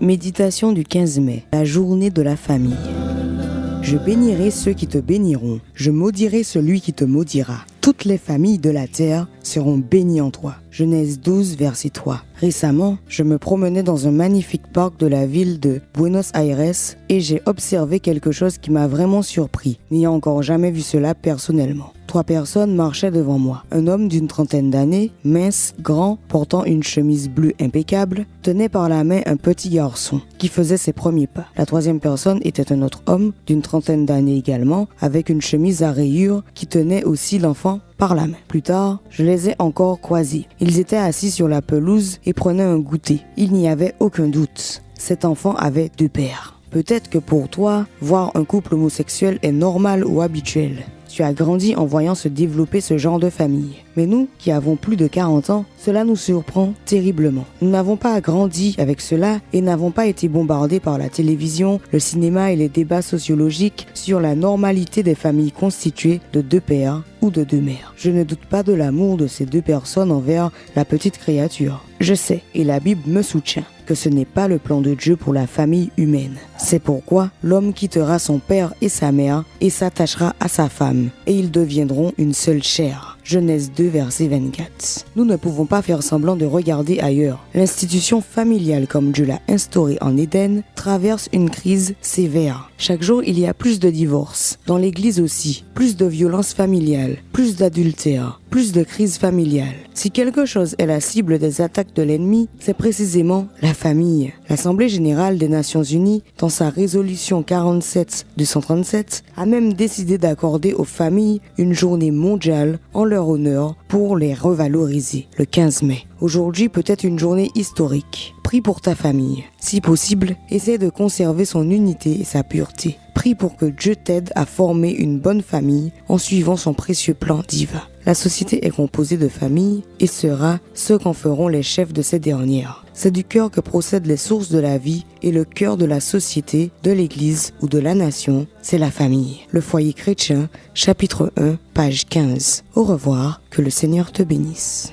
Méditation du 15 mai, la journée de la famille. Je bénirai ceux qui te béniront, je maudirai celui qui te maudira. Toutes les familles de la terre seront bénies en toi. Genèse 12, verset 3. Récemment, je me promenais dans un magnifique parc de la ville de Buenos Aires et j'ai observé quelque chose qui m'a vraiment surpris, n'ayant encore jamais vu cela personnellement. 3 personnes marchaient devant moi. Un homme d'une trentaine d'années, mince, grand, portant une chemise bleue impeccable, tenait par la main un petit garçon qui faisait ses premiers pas. La 3e personne était un autre homme d'une trentaine d'années également, avec une chemise à rayures qui tenait aussi l'enfant par la main. Plus tard, je les ai encore croisés. Ils étaient assis sur la pelouse et prenaient un goûter. Il n'y avait aucun doute. Cet enfant avait 2 pères. Peut-être que pour toi, voir un couple homosexuel est normal ou habituel. Tu as grandi en voyant se développer ce genre de famille. Mais nous, qui avons plus de 40 ans, cela nous surprend terriblement. Nous n'avons pas grandi avec cela et n'avons pas été bombardés par la télévision, le cinéma et les débats sociologiques sur la normalité des familles constituées de 2 pères ou de 2 mères. Je ne doute pas de l'amour de ces 2 personnes envers la petite créature. Je sais, et la Bible me soutient, que ce n'est pas le plan de Dieu pour la famille humaine. C'est pourquoi l'homme quittera son père et sa mère et s'attachera à sa femme, et ils deviendront une seule chair. Genèse 2, verset 24. Nous ne pouvons pas faire semblant de regarder ailleurs. L'institution familiale, comme Dieu l'a instaurée en Éden, traverse une crise sévère. Chaque jour, il y a plus de divorces. Dans l'église aussi, plus de violences familiales, plus d'adultère, plus de crises familiales. Si quelque chose est la cible des attaques de l'ennemi, c'est précisément la famille. L'Assemblée générale des Nations unies, dans sa résolution 47-237, a même décidé d'accorder aux familles une journée mondiale en leur honneur pour les revaloriser, le 15 mai. Aujourd'hui peut être une journée historique. Prie pour ta famille. Si possible, essaie de conserver son unité et sa pureté. Prie pour que Dieu t'aide à former une bonne famille en suivant son précieux plan divin. La société est composée de familles et sera ce qu'en feront les chefs de ces dernières. C'est du cœur que procèdent les sources de la vie et le cœur de la société, de l'Église ou de la nation, c'est la famille. Le foyer chrétien, chapitre 1, page 15. Au revoir, que le Seigneur te bénisse.